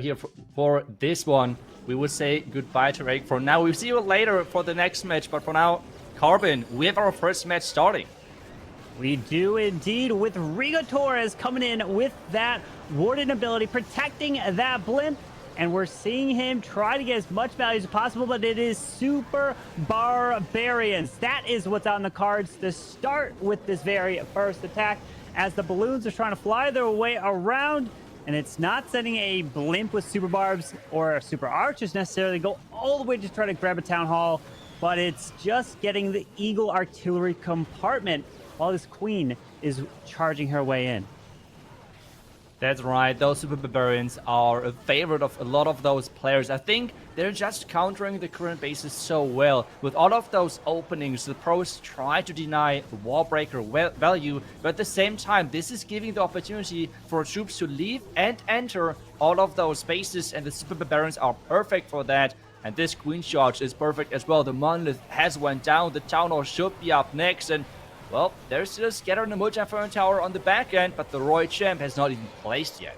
here for this one. We would say goodbye to Eric for now. We'll see you later for the next match, but for now, Carbon, we have our first match starting. We do indeed, with Riga Torres coming in with that Warden ability, protecting that blimp. And we're seeing him try to get as much value as possible, but it is Super Barbarians. That is what's on the cards to start with this very first attack, as the balloons are trying to fly their way around. And it's not sending a blimp with Super Barbs or Super Archers necessarily go all the way to try to grab a Town Hall, but it's just getting the Eagle Artillery compartment while this Queen is charging her way in. That's right, those Super Barbarians are a favorite of a lot of those players. I think they're just countering the current bases so well. With all of those openings, the pros try to deny Wallbreaker value, but at the same time, this is giving the opportunity for troops to leave and enter all of those bases, and the Super Barbarians are perfect for that. And this Queen Charge is perfect as well. The Monolith has went down, the Town Hall should be up next, and well, there's still a Scatter and a Multi-Inferno Tower on the back end, but the Roy Champ has not even placed yet.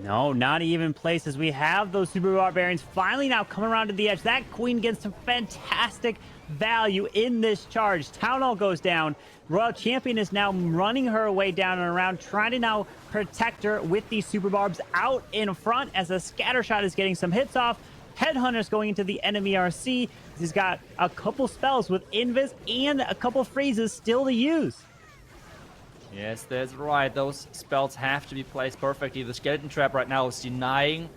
No, not even placed, as we have those Super Barbarians finally now coming around to the edge. That Queen gets some fantastic value in this charge. Town Hall goes down. Royal Champion is now running her way down and around, trying to now protect her with these Super Barbs out in front, as a Scatter Shot is getting some hits off. Headhunter's going into the enemy RC. He's got a couple spells with Invis and a couple freezes still to use. Yes, that's right. Those spells have to be placed perfectly. The Skeleton Trap right now is denying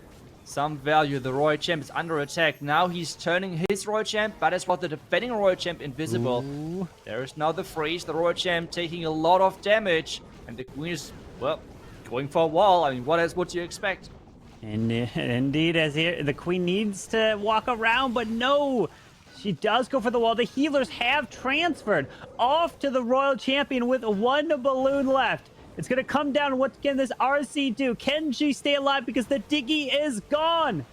some value. The Royal Champ is under attack. Now he's turning his Royal Champ, but as well the defending Royal Champ invisible. Ooh. There's now the freeze. The Royal Champ taking a lot of damage. And the Queen is, well, going for a wall. I mean, what else would you expect? And indeed, as the Queen needs to walk around, but no, she does go for the wall. The healers have transferred off to the Royal Champion with one balloon left. It's going to come down. What can this RC do? Can she stay alive? Because the Diggy is gone.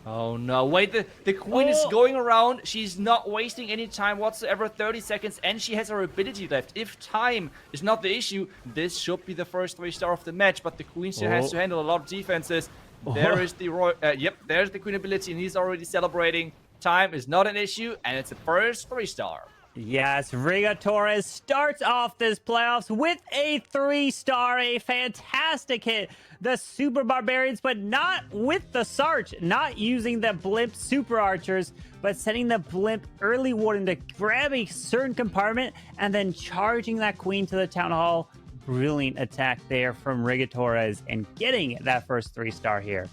Oh no, wait, the Queen is going around. She's not wasting any time whatsoever, 30 seconds, and she has her ability left. If time is not the issue, this should be the first 3-star of the match, but the Queen still has to handle a lot of defenses. There is the there's the Queen ability, and he's already celebrating. Time is not an issue, and it's the first 3-star. Yes, Riga Torres starts off this playoffs with a 3-star, a fantastic hit. The Super Barbarians, but not with the Sarge, not using the Blimp Super Archers, but sending the Blimp early Warden to grab a certain compartment and then charging that Queen to the Town Hall. Brilliant attack there from Riga Torres and getting that first 3-star here.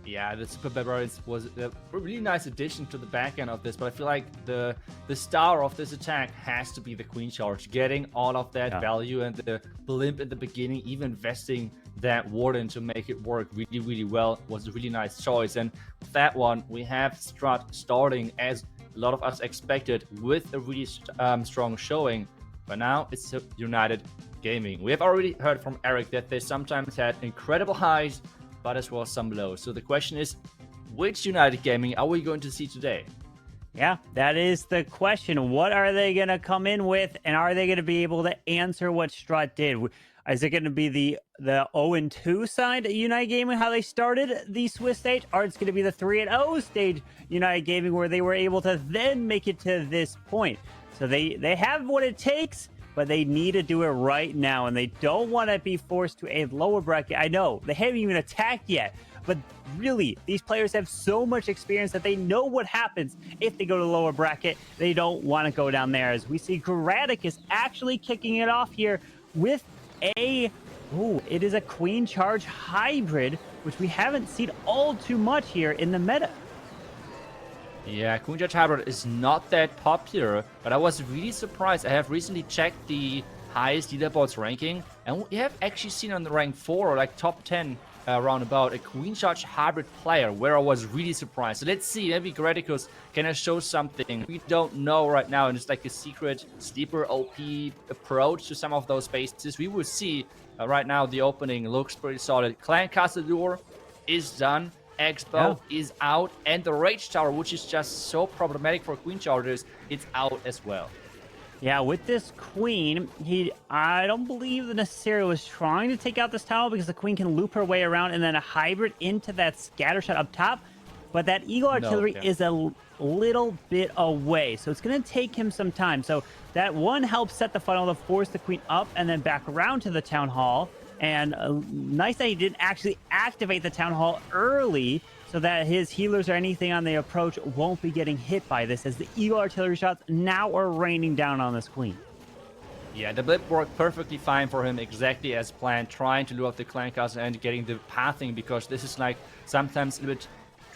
Yeah, the Super Barbarians was a really nice addition to the back end of this, but I feel like the star of this attack has to be the Queen Charge. Getting all of that value and the Blimp in the beginning, even investing that Warden to make it work really, really well was a really nice choice. And with that one, we have STRUT starting as a lot of us expected with a really strong showing. But now it's United Gaming. We have already heard from Eric that they sometimes had incredible highs, but as well some lows. So the question is, which United Gaming are we going to see today? Yeah, that is the question. What are they going to come in with, and are they going to be able to answer what STRUT did? Is it going to be the 0-2 side of United Gaming, how they started the Swiss stage, or it's going to be the 3-0 stage United Gaming, where they were able to then make it to this point? So they have what it takes, but they need to do it right now, and they don't want to be forced to a lower bracket. I know, they haven't even attacked yet, but really, these players have so much experience that they know what happens if they go to the lower bracket. They don't want to go down there, as we see Gratic is actually kicking it off here with it is a Queen Charge hybrid, which we haven't seen all too much here in the meta. Yeah, Queen Charge Hybrid is not that popular, but I was really surprised. I have recently checked the highest leaderboards ranking, and we have actually seen on the rank 4 or like top 10 roundabout a Queen Charge Hybrid player, where I was really surprised. So let's see, maybe Graticus can show something we don't know right now, and it's like a secret sleeper OP approach to some of those bases. We will see. Right now the opening looks pretty solid. Clan Casador is done. Expo is out, and the Rage Tower, which is just so problematic for Queen Chargers, it's out as well. Yeah, with this queen, I don't believe the necessarily was trying to take out this tower because the queen can loop her way around and then a hybrid into that scatter shot up top. But that eagle No, artillery yeah. is a little bit away, so it's going to take him some time. So that one helps set the funnel to force the queen up and then back around to the town hall. And nice that he didn't actually activate the town hall early so that his healers or anything on the approach won't be getting hit by this, as the eagle artillery shots now are raining down on this queen. Yeah, the blip worked perfectly fine for him, exactly as planned, trying to lure up the clan castle and getting the pathing, because this is like sometimes a bit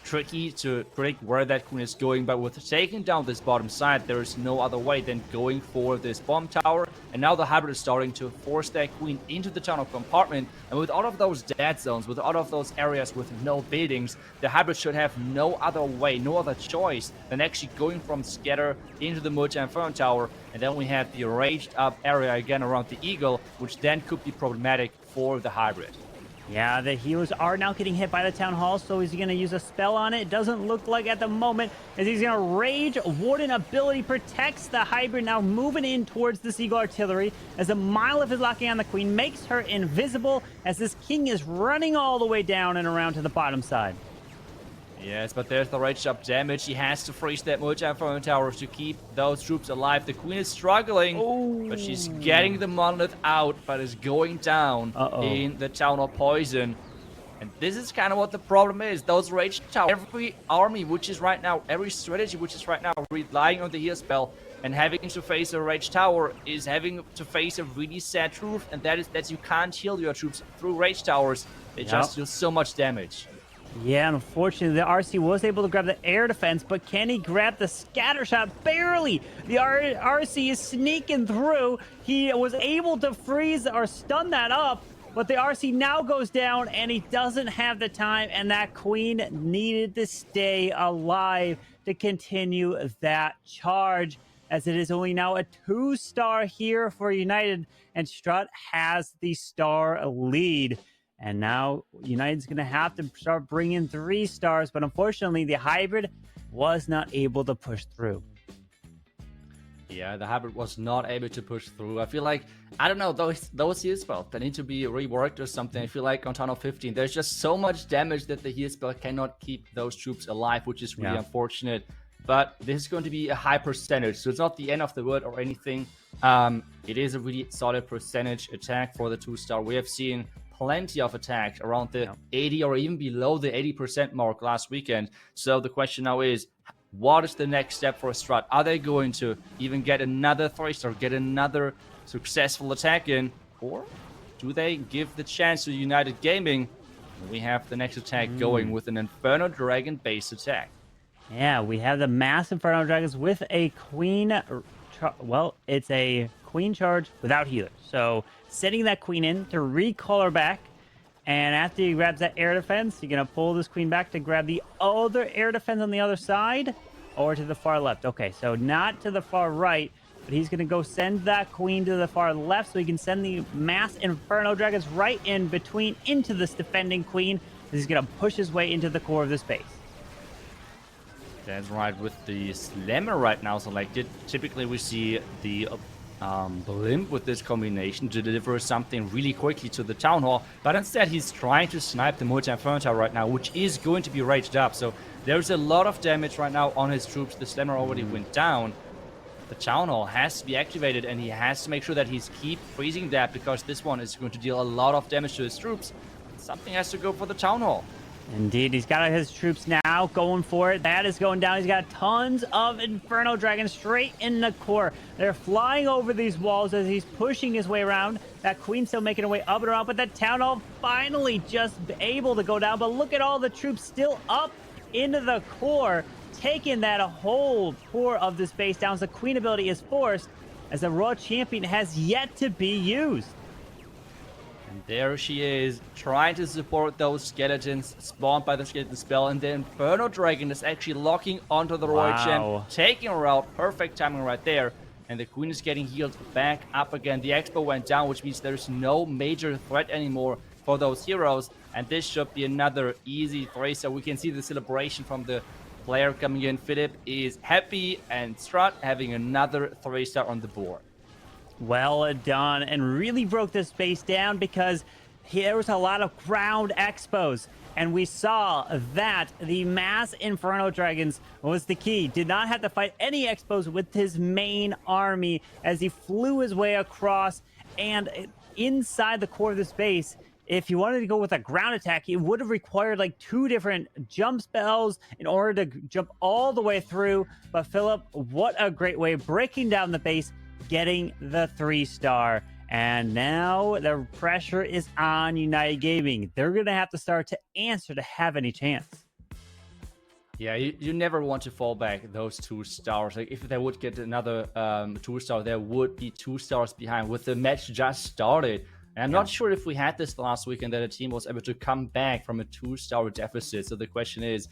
tricky to predict where that queen is going, but with taking down this bottom side, there is no other way than going for this bomb tower. And now the hybrid is starting to force that queen into the tunnel compartment, and with all of those dead zones, with all of those areas with no buildings, the hybrid should have no other way, no other choice than actually going from scatter into the multi-inferno tower. And then we have the raged up area again around the eagle, which then could be problematic for the hybrid. Yeah, the healers are now getting hit by the town hall, so is he going to use a spell on it? It doesn't look like at the moment, as he's going to rage. Warden ability protects the hybrid, now moving in towards this eagle artillery, as a mile of his locking on the queen makes her invisible, as this king is running all the way down and around to the bottom side. Yes, but there's the rage up damage. He has to freeze that multi-inferno tower to keep those troops alive. The queen is struggling, but she's getting the monolith out, but is going down in the town of poison. And this is kind of what the problem is. Those rage towers. Every army which is right now, every strategy which is right now relying on the heal spell and having to face a rage tower is having to face a really sad truth, and that is that you can't heal your troops through rage towers. They just do so much damage. Yeah, unfortunately, the RC was able to grab the air defense, but can he grab the scatter shot? Barely! The RC is sneaking through. He was able to freeze or stun that up, but the RC now goes down, and he doesn't have the time, and that queen needed to stay alive to continue that charge, as it is only now a 2-star here for United, and Strut has the star lead. And now United's going to have to start bringing 3 stars, but unfortunately the hybrid was not able to push through. Yeah, the hybrid was not able to push through. I feel like, I don't know, those heal spells, they need to be reworked or something. I feel like on Tunnel 15, there's just so much damage that the heal spell cannot keep those troops alive, which is really unfortunate. But this is going to be a high percentage, so it's not the end of the world or anything. It is a really solid percentage attack for the 2-star. We have seen plenty of attacks around the 80 or even below the 80% mark last weekend. So the question now is, what is the next step for Strut? Are they going to even get another 3-star, get another successful attack in? Or do they give the chance to United Gaming? We have the next attack going with an Inferno Dragon base attack. Yeah, we have the mass Inferno Dragons with a queen. Well, it's a queen charge without healers. So setting that queen in to recall her back. And after he grabs that air defense, you're going to pull this queen back to grab the other air defense on the other side, or to the far left. Okay, so not to the far right, but he's going to go send that queen to the far left so he can send the mass Inferno Dragons right in between into this defending queen. He's going to push his way into the core of this base. That's right, with the Slammer right now, so like typically we see the Blimp with this combination to deliver something really quickly to the Town Hall, but instead he's trying to snipe the multi-inferno tower right now, which is going to be raged up, so there's a lot of damage right now on his troops. The Slammer already went down. The Town Hall has to be activated, and he has to make sure that he's keep freezing that, because this one is going to deal a lot of damage to his troops. Something has to go for the Town Hall. Indeed, he's got his troops now going for it. That is going down. He's got tons of Inferno Dragons straight in the core. They're flying over these walls as he's pushing his way around. That queen's still making her way up and around, but that Town Hall finally just able to go down. But look at all the troops still up into the core, taking that whole core of this base down. So the queen ability is forced, as the Royal Champion has yet to be used. And there she is, trying to support those skeletons spawned by the skeleton spell, and the Inferno Dragon is actually locking onto the Royal Champ, taking her out. Perfect timing right there. And the queen is getting healed back up again. The Expo went down, which means there's no major threat anymore for those heroes. And this should be another easy 3, so we can see the celebration from the player coming in, Philip, is happy, and STRUT having another 3-star on the board. Well done, and really broke this space down because there was a lot of ground expos, and we saw that the mass Inferno Dragons was the key. Did not have to fight any expos with his main army as he flew his way across, and inside the core of this base, if you wanted to go with a ground attack, it would have required like 2 different jump spells in order to jump all the way through. But Philip, what a great way, breaking down the base, getting the 3-star. And now the pressure is on United Gaming. They're going to have to start to answer to have any chance. Yeah, you never want to fall back those 2 stars. Like, if they would get another 2-star, there would be 2 stars behind with the match just started. And I'm not sure if we had this last weekend that a team was able to come back from a 2-star deficit. So the question is,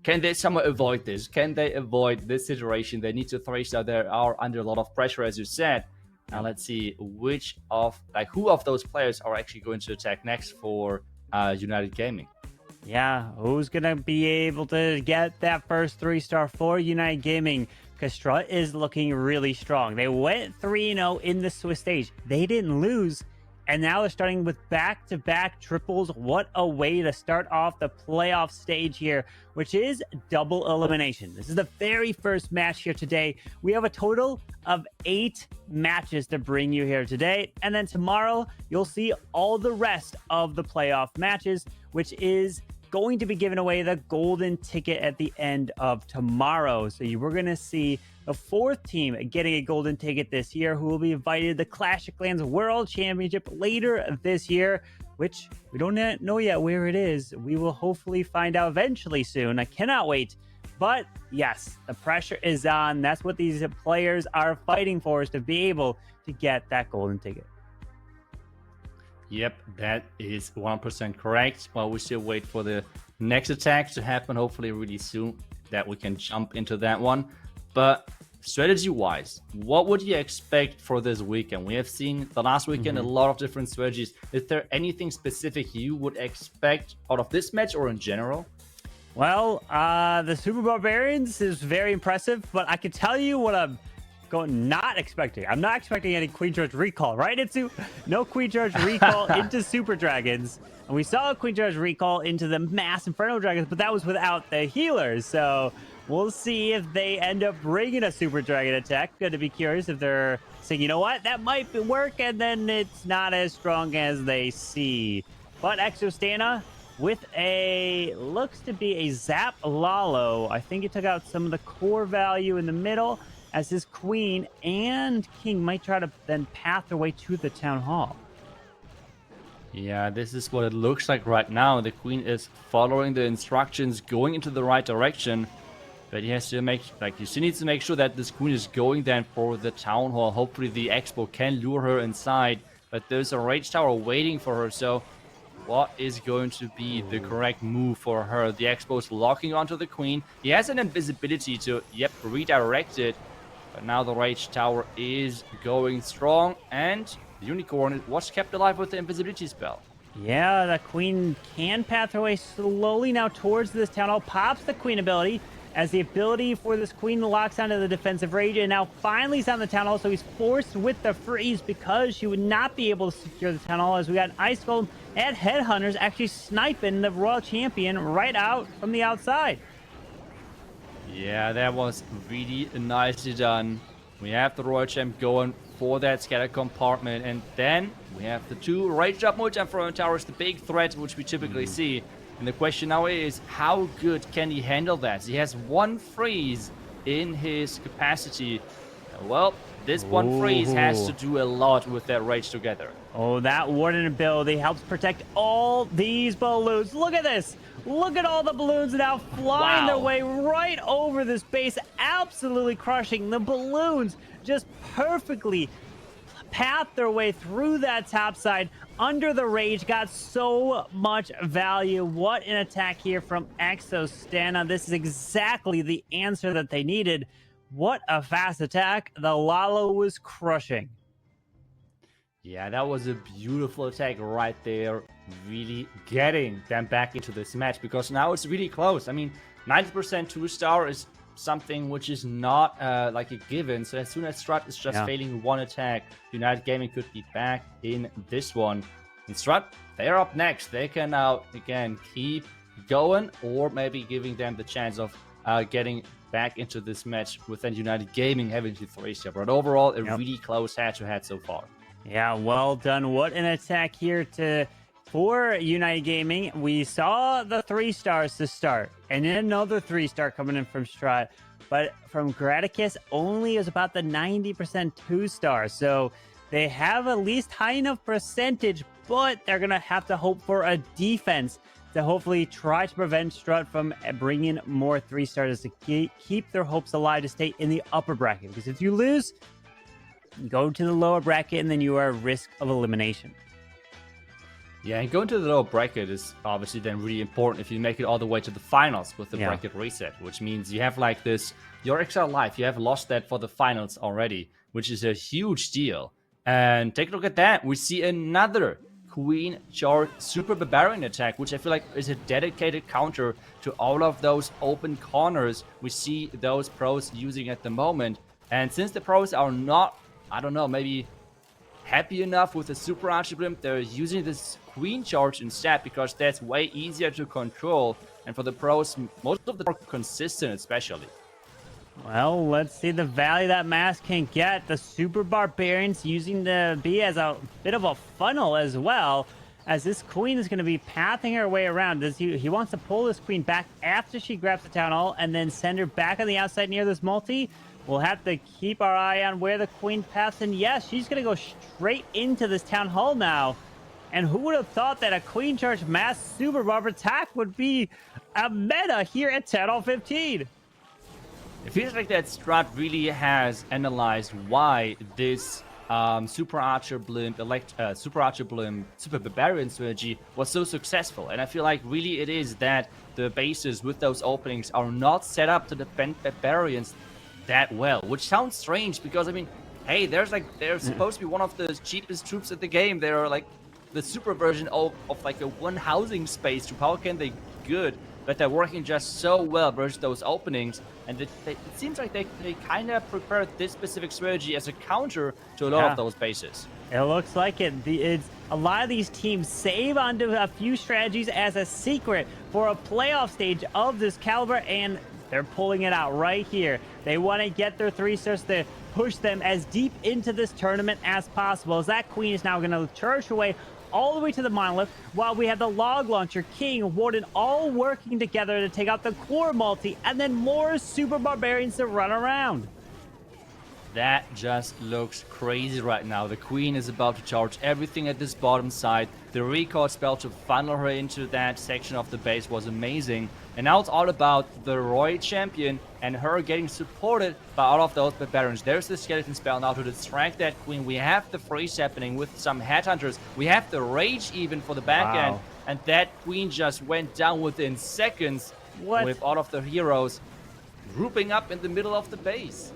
can they somehow avoid this? Can they avoid this situation? They need to 3-star. They are under a lot of pressure, as you said. Now let's see who of those players are actually going to attack next for United Gaming. Yeah, who's going to be able to get that first 3-star for United Gaming? Because STRUT is looking really strong. They went 3-0 in the Swiss stage. They didn't lose. And now they're starting with back-to-back triples. What a way to start off the playoff stage here, which is double elimination. This is the very first match here today. We have a total of 8 matches to bring you here today. And then tomorrow, you'll see all the rest of the playoff matches, which is going to be giving away the golden ticket at the end of tomorrow. So we're going to see the 4th team getting a golden ticket this year, who will be invited to the Clash of Clans World Championship later this year, which we don't know yet where it is. We will hopefully find out eventually soon. I cannot wait. But yes, the pressure is on. That's what these players are fighting for, is to be able to get that golden ticket. Yep, that is 100% correct. Well, we still wait for the next attack to happen, hopefully really soon, that we can jump into that one. But strategy-wise, what would you expect for this weekend? We have seen the last weekend a lot of different strategies. Is there anything specific you would expect out of this match or in general? Well, the Super Barbarians is very impressive, but I can tell you what I'm not expecting. I'm not expecting any Queen Charge recall, right? No Queen Charge recall into Super Dragons. And we saw a Queen Charge recall into the Mass Inferno Dragons, but that was without the healers. So we'll see if they end up bringing a Super Dragon attack. Going to be curious if they're saying, you know what, that might work, and then it's not as strong as they see. But Exostana with looks to be a Zap Lalo. I think he took out some of the core value in the middle, as his queen and king might try to then path their way to the town hall. Yeah, this is what it looks like right now. The queen is following the instructions, going into the right direction. But he has to he still needs to make sure that this queen is going then for the town hall. Hopefully the expo can lure her inside. But there's a rage tower waiting for her. So what is going to be the correct move for her? The expo is locking onto the queen. He has an invisibility to, redirect it. But now the rage tower is going strong. And the unicorn was kept alive with the invisibility spell. Yeah, the queen can path her way slowly now towards this town hall. Pops the queen ability, as the ability for this queen locks onto the defensive rage, and now finally he's on the town hall, so he's forced with the freeze because she would not be able to secure the town hall, as we got an Ice Golem and Headhunters actually sniping the Royal Champion right out from the outside. Yeah, that was really nicely done. We have the Royal Champ going for that scatter compartment, and then we have the 2 Rage Up multi-Inferno Towers, the big threat which we typically see. And the question now is, how good can he handle that? He has 1 freeze in his capacity. Well, this 1 freeze has to do a lot with that rage together. Oh, that Warden ability helps protect all these balloons. Look at this. Look at all the balloons now flying their way right over this base, absolutely crushing. The balloons just perfectly path their way through that top side under the rage. Got so much value. What an attack here from Exostana. This is exactly the answer that they needed. What a fast attack. The Lalo was crushing. Yeah, that was a beautiful attack right there, really getting them back into this match, because now it's really close. I mean, 90% 2-star is something which is not like a given. So as soon as STRUT is just failing one attack, United Gaming could be back in this one. And STRUT, they're up next. They can now, again, keep going, or maybe giving them the chance of getting back into this match within United Gaming having to 3-star. But overall, a really close head-to-head so far. Yeah, well done. What an attack here for United Gaming. We saw the 3 stars to start, and then another 3-star coming in from STRUT. But from Graticus, only is about the 90% 2-star. So they have at least high enough percentage, but they're going to have to hope for a defense to hopefully try to prevent STRUT from bringing more 3-stars to keep their hopes alive to stay in the upper bracket. Because if you lose, you go to the lower bracket, and then you are at risk of elimination. Yeah, and going to the lower bracket is obviously then really important if you make it all the way to the finals with the bracket reset, which means you have like this, your extra life, you have lost that for the finals already, which is a huge deal. And take a look at that. We see another Queen Charge Super Barbarian attack, which I feel like is a dedicated counter to all of those open corners we see those pros using at the moment. And since the pros are not, I don't know, maybe happy enough with the Super Archer Blimp, they're using this Queen Charge instead, because that's way easier to control, and for the pros, most of the more consistent especially. Well, let's see the value that Mask can get. The Super Barbarians using the B as a bit of a funnel as well, as this Queen is going to be pathing her way around. He wants to pull this Queen back after she grabs the Town Hall and then send her back on the outside near this multi. We'll have to keep our eye on where the Queen paths, and yes, she's going to go straight into this Town Hall now. And who would have thought that a Queen Charge Mass Super Barb attack would be a meta here at Town Hall 15? It feels like that STRUT really has analyzed why this Super Archer Blimp, Super Barbarian strategy was so successful. And I feel like really it is that the bases with those openings are not set up to defend Barbarians that well, which sounds strange because, I mean, hey, they're supposed to be one of the cheapest troops at the game. They're like the super version of like a one housing space troop. How can they good? But they're working just so well versus those openings, and it seems like they kind of prepared this specific strategy as a counter to a lot of those bases. It looks like it. It's a lot of these teams save onto a few strategies as a secret for a playoff stage of this caliber, and they're pulling it out right here. They want to get their 3-stars to push them as deep into this tournament as possible, as that Queen is now going to charge away all the way to the monolith, while we have the log launcher, King, Warden, all working together to take out the core multi, and then more Super Barbarians to run around. That just looks crazy right now. The Queen is about to charge everything at this bottom side. The recall spell to funnel her into that section of the base was amazing. And now it's all about the Roy champion and her getting supported by all of those Barbarians. There's the skeleton spell now to distract that Queen. We have the freeze happening with some headhunters. We have the rage even for the back end. And that Queen just went down within seconds with all of the heroes grouping up in the middle of the base.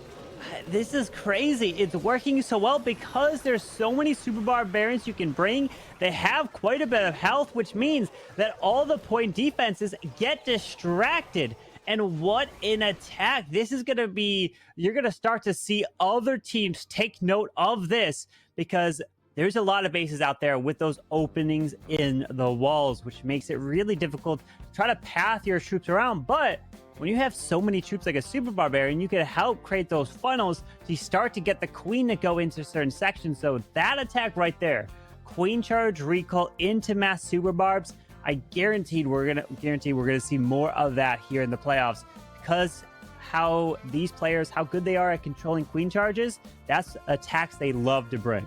This is crazy. It's working so well because there's so many Super Barbarians you can bring. They have quite a bit of health, which means that all the point defenses get distracted. And what an attack. This is going to be, you're going to start to see other teams take note of this, because there's a lot of bases out there with those openings in the walls, which makes it really difficult to try to path your troops around. But when you have so many troops like a Super Barbarian, you can help create those funnels so you start to get the Queen to go into certain sections. So that attack right there, Queen Charge recall into Mass Super Barbs, I guaranteed we're gonna see more of that here in the playoffs, because how these players, how good they are at controlling Queen Charges, that's attacks they love to bring.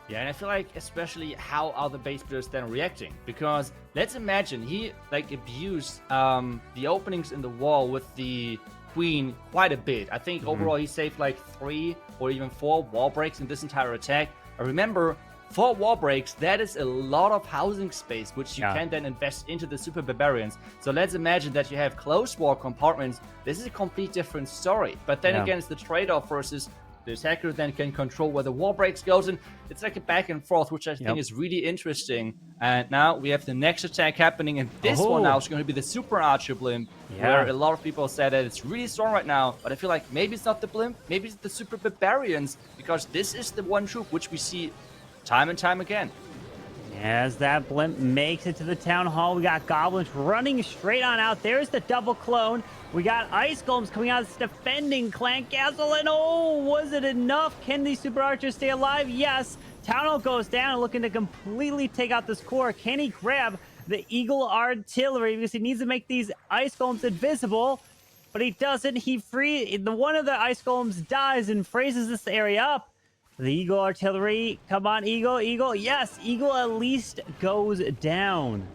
Yeah, and I feel like especially how are the base players then reacting? Because let's imagine he like abused the openings in the wall with the Queen quite a bit. I think overall he saved like 3 or even 4 wall breaks in this entire attack. I remember 4 wall breaks, that is a lot of housing space, which you can then invest into the Super Barbarians. So let's imagine that you have closed wall compartments. This is a complete different story. But then again, it's the trade-off versus The attacker then can control where the wall breaks goes, and it's like a back and forth, which I think is really interesting. And now we have the next attack happening, and this one now is going to be the Super Archer Blimp, where a lot of people said that it's really strong right now, but I feel like maybe it's not the Blimp, maybe it's the Super Barbarians, because this is the one troop which we see time and time again. As that Blimp makes it to the Town Hall, we got Goblins running straight on out. There's the double clone. We got Ice Golems coming out, defending Clan Castle, and oh, was it enough? Can these Super Archers stay alive? Yes. Town Hall goes down, looking to completely take out this core. Can he grab the Eagle Artillery? Because he needs to make these Ice Golems invisible, but he doesn't. One of the Ice Golems dies and freezes this area up. The Eagle Artillery, come on, Eagle, Eagle. Yes, Eagle at least goes down.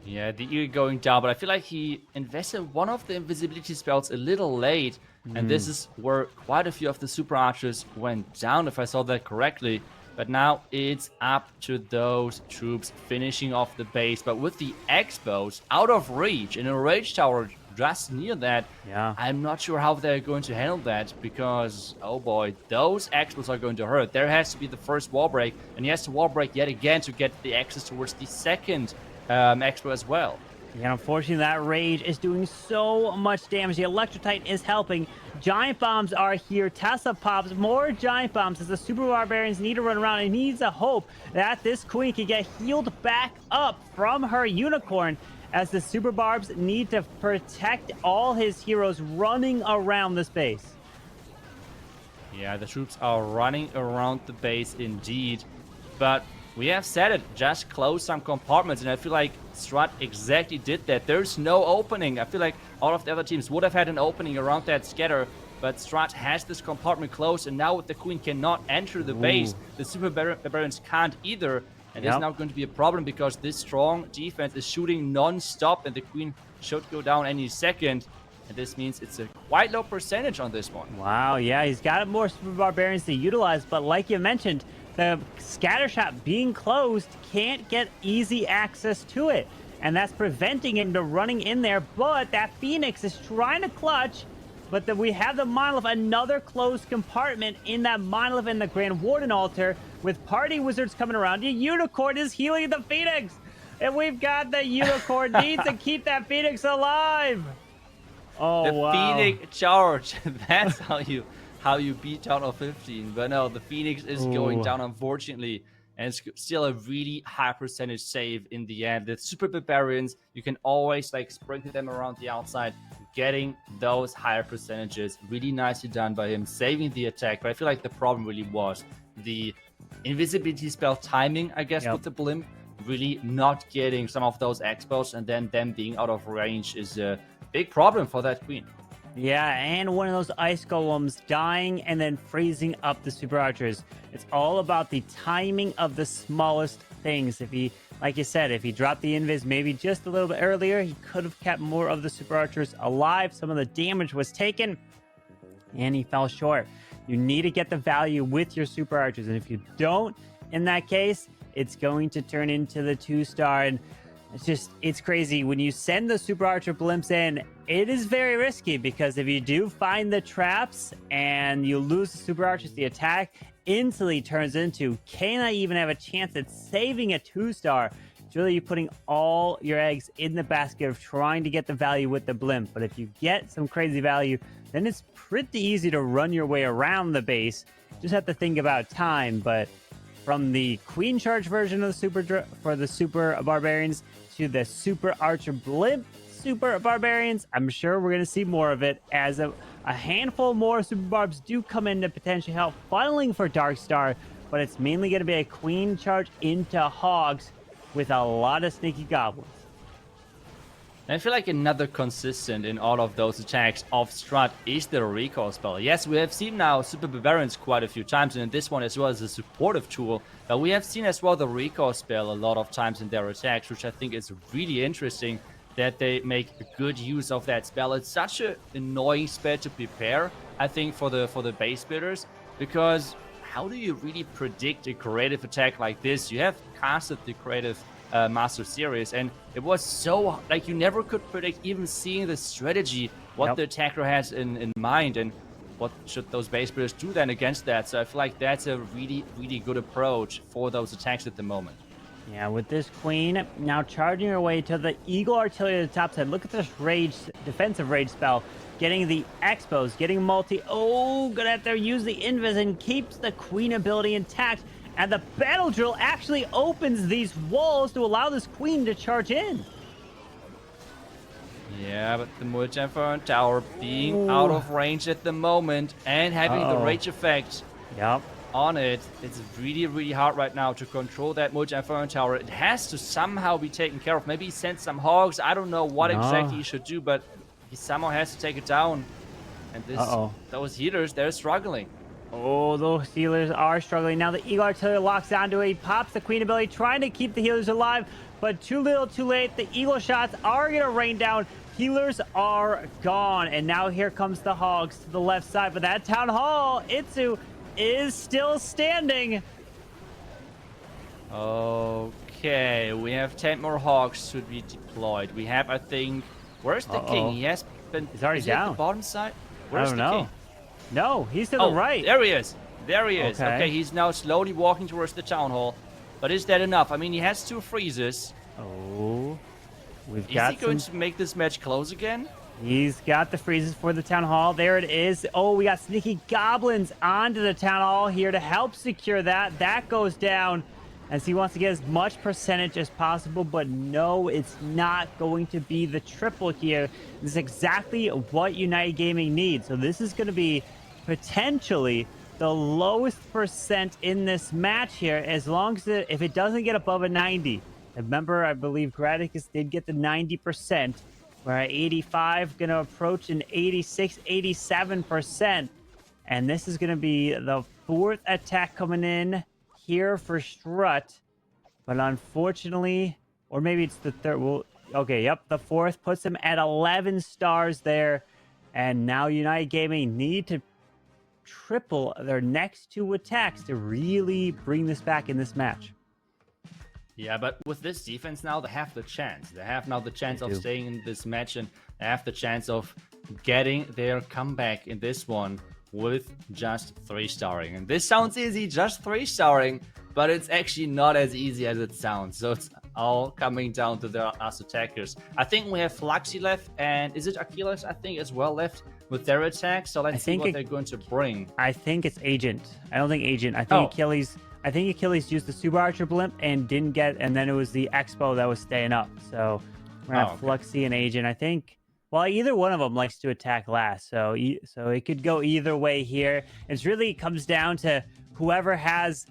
Yeah, the Eagle going down, but I feel like he invested one of the invisibility spells a little late. And this is where quite a few of the Super Archers went down, if I saw that correctly. But now it's up to those troops finishing off the base. But with the X-Bows out of reach in a Rage Tower just near that, I'm not sure how they're going to handle that, because, oh boy, those X-Bows are going to hurt. There has to be the first wall break, and he has to wall break yet again to get the access towards the second X-Bow as well. Yeah, unfortunately, that Rage is doing so much damage. The Electrotitan is helping. Giant Bombs are here. Tesla pops more Giant Bombs as the Super Barbarians need to run around, and needs a hope that this Queen can get healed back up from her Unicorn, as the Super Barbs need to protect all his heroes running around this base. Yeah, the troops are running around the base indeed, but we have said it, just close some compartments, and I feel like STRUT exactly did that. There's no opening. I feel like all of the other teams would have had an opening around that scatter, but STRUT has this compartment closed, and now the Queen cannot enter the base. The Super Barbarians can't either, and it's now going to be a problem, because this strong defense is shooting non-stop, and the Queen should go down any second. And this means it's a quite low percentage on this one. Wow, yeah, he's got more Super Barbarians to utilize, but like you mentioned, the scatter shot being closed can't get easy access to it, and that's preventing him from running in there. But that Phoenix is trying to clutch, but then we have the Monolith, another closed compartment in that Monolith and the Grand Warden altar, with party wizards coming around. The Unicorn is healing the Phoenix, and we've got the Unicorn needs to keep that Phoenix alive. Oh, the wow. Phoenix charge. That's how you beat Town Hall 15. But no, the Phoenix is going down, unfortunately, and it's still a really high percentage save in the end. The Super Barbarians, you can always like sprinkle them around the outside, getting those higher percentages. Really nicely done by him, saving the attack. But I feel like the problem really was the invisibility spell timing, I guess, with the Blimp. Really not getting some of those X-Bows, and then them being out of range is a big problem for that Queen. Yeah, and one of those Ice Golems dying and then freezing up the Super Archers. It's all about the timing of the smallest things. If he, like you said, if he dropped the Invis maybe just a little bit earlier, he could have kept more of the Super Archers alive. Some of the damage was taken, and he fell short. You need to get the value with your Super Archers, and if you don't, in that case, it's going to turn into the 2-star, and it's crazy. When you send the Super Archer Blimps in, it is very risky, because if you do find the traps and you lose the Super Archers, the attack instantly turns into, can I even have a chance at saving a 2-star? It's really you putting all your eggs in the basket of trying to get the value with the Blimp. But if you get some crazy value, then it's pretty easy to run your way around the base. Just have to think about time. But from the Queen Charge version of the Super Barbarians to the Super Archer Blimp Super Barbarians, I'm sure we're going to see more of it, as a handful more Super Barbs do come in to potentially help funneling for Dark Star, but it's mainly going to be a Queen Charge into Hogs with a lot of sneaky Goblins. I feel like another consistent in all of those attacks of STRUT is the recall spell. Yes, we have seen now Super Barbarians quite a few times, and in this one as well as a supportive tool, but we have seen as well the recall spell a lot of times in their attacks, which I think is really interesting that they make good use of that spell. It's such an annoying spell to prepare, I think, for the base builders, because how do you really predict a creative attack like this? You have casted the creative Master Series, and it was so like you never could predict, even seeing the strategy, what the attacker has in mind. And what should those base builders do then against that? So I feel like that's a really, really good approach for those attacks at the moment. Yeah, with this queen now charging her way to the Eagle Artillery at the top side. Look at this rage, defensive rage spell. Getting the expos, getting multi. Oh, gonna have to use the invis and keeps the queen ability intact. And the battle drill actually opens these walls to allow this queen to charge in. Yeah, but the multi-inferno tower being out of range at the moment and having the rage effect. Yep. On it, it's really, really hard right now to control that multi-inferno tower. It has to somehow be taken care of. Maybe he sends some hogs. I don't know what exactly he should do, but he somehow has to take it down. And those healers, they're struggling. Oh, those healers are struggling. Now the Eagle Artillery locks onto it. He pops the queen ability, trying to keep the healers alive, but too little, too late. The Eagle shots are going to rain down. Healers are gone. And now here comes the hogs to the left side. But that town hall, Itsu, is still standing. Okay, we have 10 more hogs to be deployed. We have, I think, where's the king? He has been. He's already down. At the bottom side. Where's the king? No, he's to the right. There he is. There he is. Okay, he's now slowly walking towards the town hall. But is that enough? I mean, he has 2 freezes. Oh, is he going to make this match close again? He's got the freezes for the town hall. There it is. Oh, we got sneaky goblins onto the town hall here to help secure that. That goes down as he wants to get as much percentage as possible. But no, it's not going to be the triple here. This is exactly what United Gaming needs. So this is going to be potentially the lowest percent in this match here, as long as if it doesn't get above a 90. Remember, I believe Graticus did get the 90%. We're at 85, going to approach an 86, 87%. And this is going to be the 4th attack coming in here for Strut. But unfortunately, or maybe it's the 3rd. Well, okay, yep, the 4th puts him at 11 stars there. And now United Gaming need to triple their next 2 attacks to really bring this back in this match. Yeah, but with this defense now, they have the chance. They have now the chance of staying in this match, and they have the chance of getting their comeback in this one with just 3-starring. And this sounds easy, just 3-starring, but it's actually not as easy as it sounds. So it's all coming down to us attackers. I think we have Fluxy left, and is it Achilles, I think, as well left with their attack? So let's see what they're going to bring. I think it's Agent. I don't think Agent. I think Achilles... I think Achilles used the Super Archer blimp and didn't get, and then it was the Expo that was staying up. So we're gonna have Fluxy and Agent. I think, well, either one of them likes to attack last, so it could go either way here. It really comes down to whoever has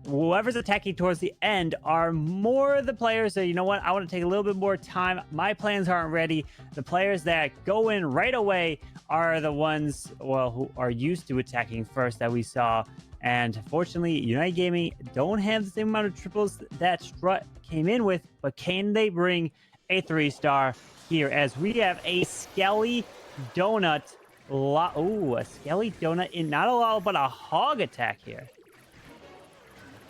whoever's attacking towards the end are more the players that, you know what, I want to take a little bit more time. My plans aren't ready. The players that go in right away are the ones, well, who are used to attacking first that we saw. And fortunately, United Gaming don't have the same amount of triples that Strut came in with, but can they bring a 3-star here as we have a Skelly Donut. A Skelly Donut in not a lot, but a hog attack here.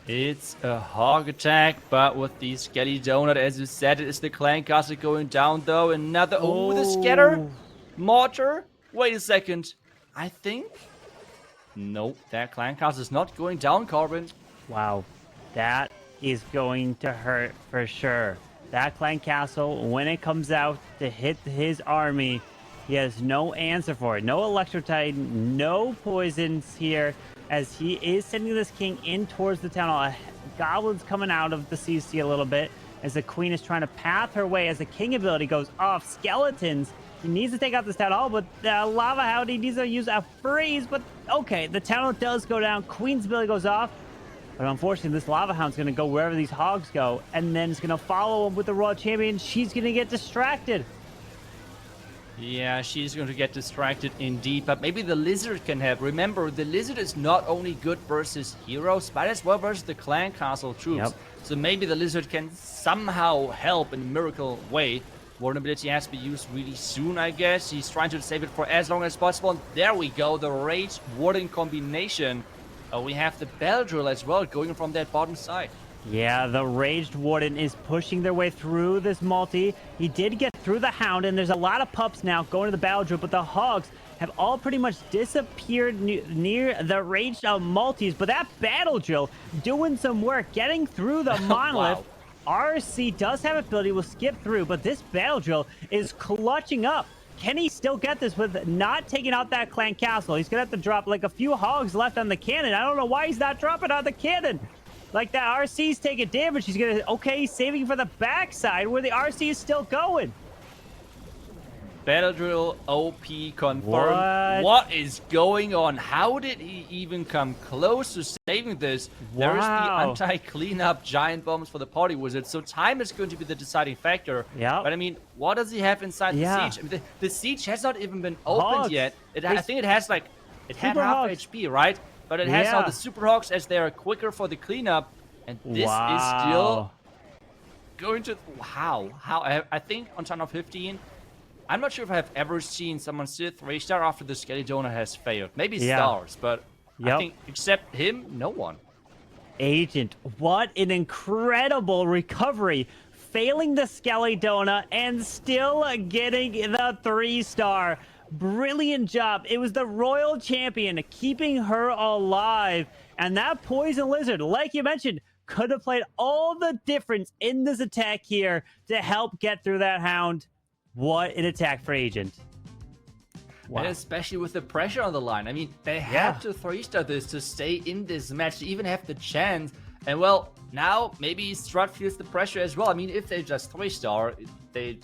It's a hog attack, but with the Skelly Donut, as you said, it is the clan castle going down though. Another, the scatter mortar. Wait a second. I think... Nope, that clan castle is not going down, Corbin. Wow, that is going to hurt for sure. That clan castle, when it comes out to hit his army, he has no answer for it. No Electrotide, no poisons here, as he is sending this king in towards the town hall. Goblins coming out of the CC a little bit, as the queen is trying to path her way as the king ability goes off. Skeletons. He needs to take out this town hall, but the Lava Hound, he needs to use a freeze. But okay, the town hall does go down. Queen's ability goes off. But unfortunately, this Lava Hound's going to go wherever these hogs go. And then it's going to follow him with the Royal Champion. She's going to get distracted. Yeah, she's going to get distracted indeed. But maybe the Lizard can help. Remember, the Lizard is not only good versus heroes, but as well versus the clan castle troops. Yep. So maybe the Lizard can somehow help in a miracle way. Vulnerability has to be used really soon, I guess. He's trying to save it for as long as possible. And there we go, the Rage Warden combination. We have the Bell Drill as well going from that bottom side. Yeah, the Raged Warden is pushing their way through this multi. He did get through the Hound, and there's a lot of pups now going to the battle drill, but the Hogs have all pretty much disappeared near the Raged multis. But that battle drill doing some work, getting through the Monolith. Wow. RC does have ability, will skip through, but this battle drill is clutching up. Can he still get this with not taking out that clan castle? He's gonna have to drop like a few hogs left on the cannon. I don't know why he's not dropping on the cannon. Like that RC's taking damage. He's gonna he's saving for the backside where the RC is still going. Battle drill OP confirmed. What is going on? How did he even come close to saving this? Wow. There is the anti-cleanup giant bombs for the party wizard, so time is going to be the deciding factor. Yeah. But I mean, what does he have inside the siege? I mean, the siege has not even been opened yet. I think it has like had half HP, right? But it has all the super hogs as they are quicker for the cleanup, and this is still going to how I think on turn of 15. I'm not sure if I've ever seen someone still 3-star after the Skelly Donor has failed. Maybe stars, but I think except him, no one. Agent, what an incredible recovery. Failing the Skelly Donor and still getting the 3-star. Brilliant job. It was the Royal Champion keeping her alive. And that Poison Lizard, like you mentioned, could have played all the difference in this attack here to help get through that Hound. What an attack for Agent. Wow. And especially with the pressure on the line. I mean, they have to 3-star this to stay in this match, to even have the chance. And well, now maybe STRUT feels the pressure as well. I mean, if they just 3-star, they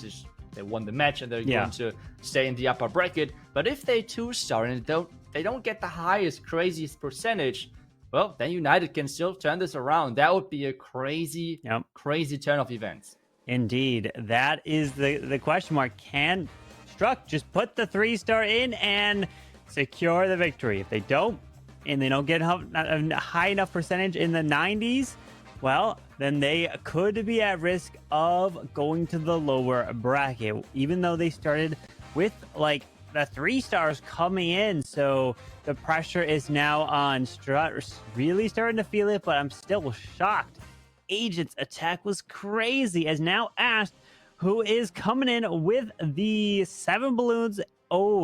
won the match and they're going to stay in the upper bracket. But if they 2-star and they don't get the highest, craziest percentage, well, then United can still turn this around. That would be a crazy, crazy turn of events. Indeed, that is the question mark. Can STRUT just put the 3-star in and secure the victory? If they don't, and they don't get a high enough percentage in the 90s, well, then they could be at risk of going to the lower bracket, even though they started with like the 3-stars coming in. So the pressure is now on STRUT. Really starting to feel it, but I'm still shocked. Agent's attack was crazy, as now Ash, who is coming in with the 7 balloons,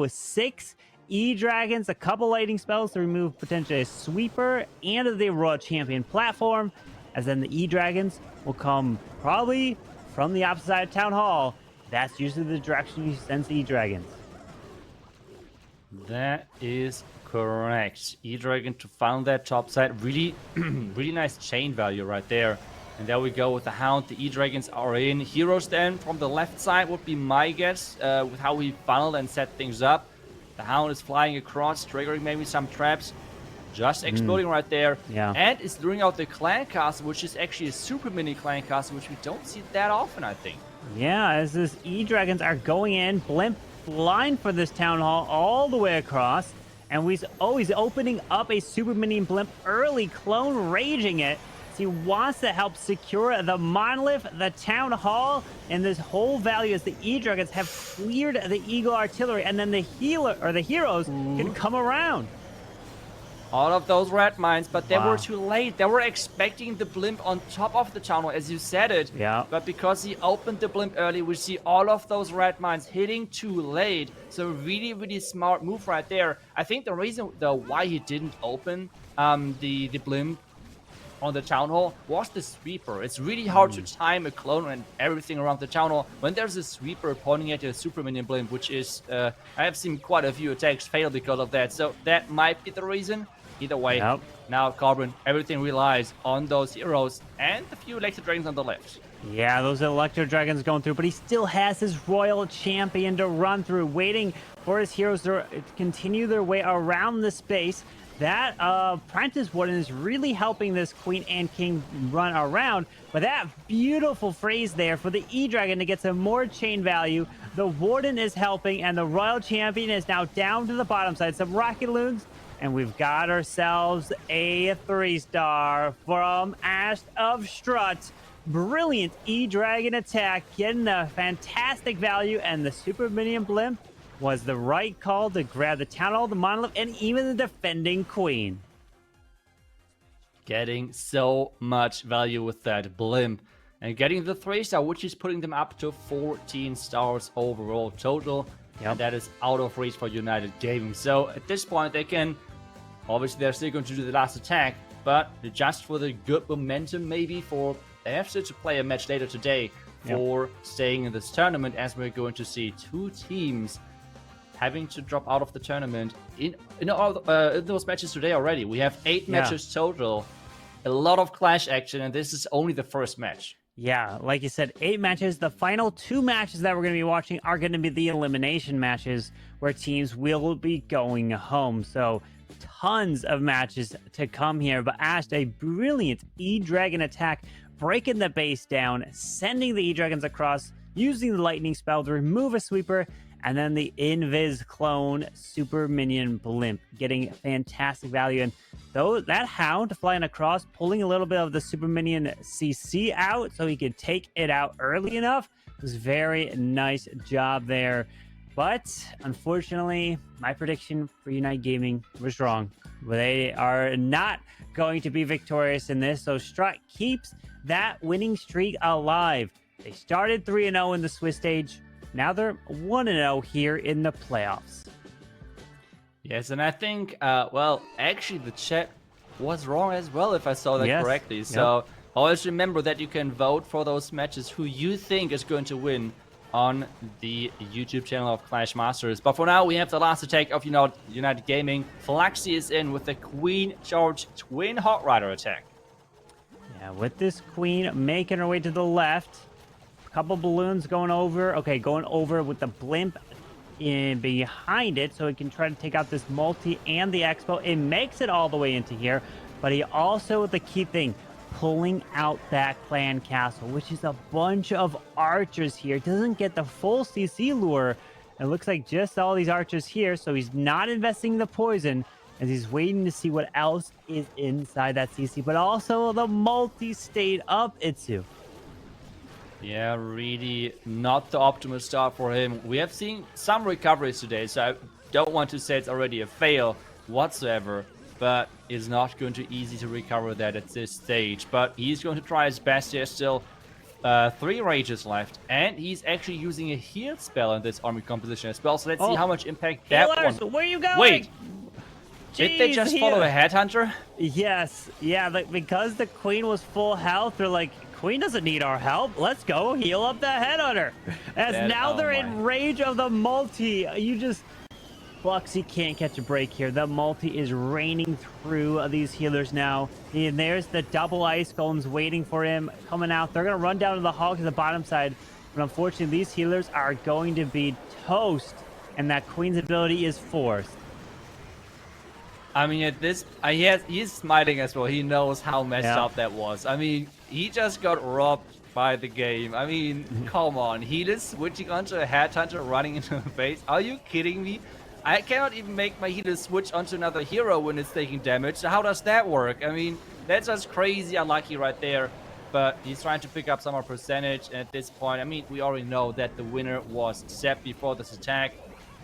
6 E-Dragons, a couple lighting spells to remove potentially a sweeper, and the Royal Champion platform, as then the E-Dragons will come probably from the opposite side of Town Hall. That's usually the direction you send the E-Dragons. That is correct. E-Dragon to found that top side. Really, really nice chain value right there. And there we go with the Hound. The E-Dragons are in. Heroes then from the left side would be my guess with how we funneled and set things up. The Hound is flying across, triggering maybe some traps. Just exploding right there. Yeah. And is luring out the Clan Castle, which is actually a super mini Clan Castle, which we don't see that often, I think. Yeah, as this E-Dragons are going in. Blimp flying for this Town Hall all the way across. And he's always opening up a super mini Blimp early, clone raging it. He wants to help secure the Monolith, the Town Hall, and this whole value as the E-Dragons have cleared the Eagle Artillery, and then the heroes can come around. All of those red mines, but they were too late. They were expecting the Blimp on top of the Town Hall, as you said it. Yeah. But because he opened the Blimp early, we see all of those red mines hitting too late. So really, really smart move right there. I think the reason why he didn't open the Blimp on the Town Hall was the sweeper. It's really hard to time a clone and everything around the Town Hall when there's a sweeper pointing at a super minion Blimp, which is I have seen quite a few attacks fail because of that. So that might be the reason. Either way, now Carbon, everything relies on those heroes and the few Electro Dragons on the left. Yeah, those Electro Dragons going through, but he still has his Royal Champion to run through, waiting for his heroes to continue their way around the space. That Apprentice Warden is really helping this Queen and King run around. But that beautiful phrase there for the E-Dragon to get some more chain value. The Warden is helping, and the Royal Champion is now down to the bottom side. Some Rocket Loons, and we've got ourselves a 3-star from Ash of STRUT. Brilliant E-Dragon attack, getting the fantastic value, and the Super Minion Blimp was the right call to grab the Town Hall, the Monolith, and even the defending Queen. getting so much value with that blimp. And getting the 3-star, which is putting them up to 14 stars overall total. Yep. And that is out of reach for United Gaming. So at this point, they can... Obviously, they're still going to do the last attack. But just for the good momentum, maybe for... They have to play a match later today for staying in this tournament, as we're going to see 2 teams having to drop out of the tournament in those matches today already. We have 8 matches total. A lot of clash action, and this is only the first match. Yeah, like you said, 8 matches. The final 2 matches that we're going to be watching are going to be the elimination matches where teams will be going home. So tons of matches to come here. But Ash, a brilliant E-Dragon attack, breaking the base down, sending the E-Dragons across, using the lightning spell to remove a sweeper, and then the Invis clone super minion blimp, getting fantastic value. And though that hound flying across, pulling a little bit of the super minion CC out so he could take it out early enough, was very nice job there. But unfortunately, my prediction for United Gaming was wrong. They are not going to be victorious in this, so STRUT keeps that winning streak alive. They started 3-0 in the Swiss stage. Now they're 1-0 here in the playoffs. Yes, and I think, well, actually the chat was wrong as well, if I saw that correctly. So always remember that you can vote for those matches who you think is going to win on the YouTube channel of ClashMSTRS. But for now, we have the last attack of United Gaming. Flaxi is in with the Queen Charge Twin Hot Rider attack. Yeah, with this Queen making her way to the left. Couple balloons going over. Okay, going over with the blimp in behind it so it can try to take out this multi and the expo. It makes it all the way into here, but he also, the key thing, pulling out that clan castle, which is a bunch of archers here. Doesn't get the full CC lure. It looks like just all these archers here, so he's not investing the poison as he's waiting to see what else is inside that CC, but also the multi stayed up, Itsu. Yeah, really not the optimal start for him. We have seen some recoveries today, so I don't want to say it's already a fail whatsoever, but it's not going to be easy to recover that at this stage. But he's going to try his best. There's still 3 rages left, and he's actually using a heal spell in this army composition as well, so let's see how much impact that one... Where are you going? Wait! Jeez, did they just follow a headhunter? Yes, yeah, because the Queen was full health, they're like, Queen doesn't need our help. Let's go heal up the headhunter. As now they're in rage of the multi. You just... Fluxy can't catch a break here. The multi is raining through these healers now. And there's the double ice golems waiting for him coming out. They're going to run down to the hog to the bottom side. But unfortunately, these healers are going to be toast. And that Queen's ability is forced. I mean, at this, he's smiling as well. He knows how messed up that was. I mean, he just got robbed by the game. I mean, come on. He is switching onto a headhunter running into the base. Are you kidding me? I cannot even make my healer switch onto another hero when it's taking damage. So how does that work? I mean, that's just crazy unlucky right there. But he's trying to pick up some more percentage. And at this point, I mean, we already know that the winner was Sepp before this attack.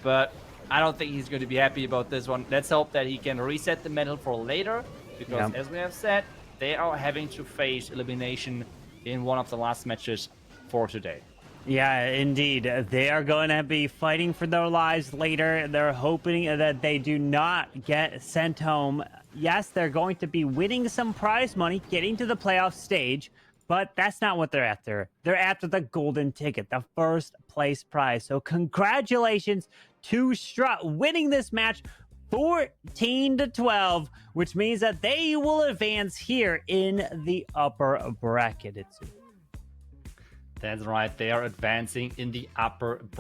But I don't think he's going to be happy about this one. Let's hope that he can reset the medal for later. Because as we have said, they are having to face elimination in one of the last matches for today. Yeah, indeed. They are going to be fighting for their lives later. They're hoping that they do not get sent home. Yes, they're going to be winning some prize money, getting to the playoff stage, but that's not what they're after. They're after the golden ticket, the first place prize. So congratulations to STRUT winning this match 14-12, which means that they will advance here in the upper bracket. That's right, they are advancing in the upper bracket.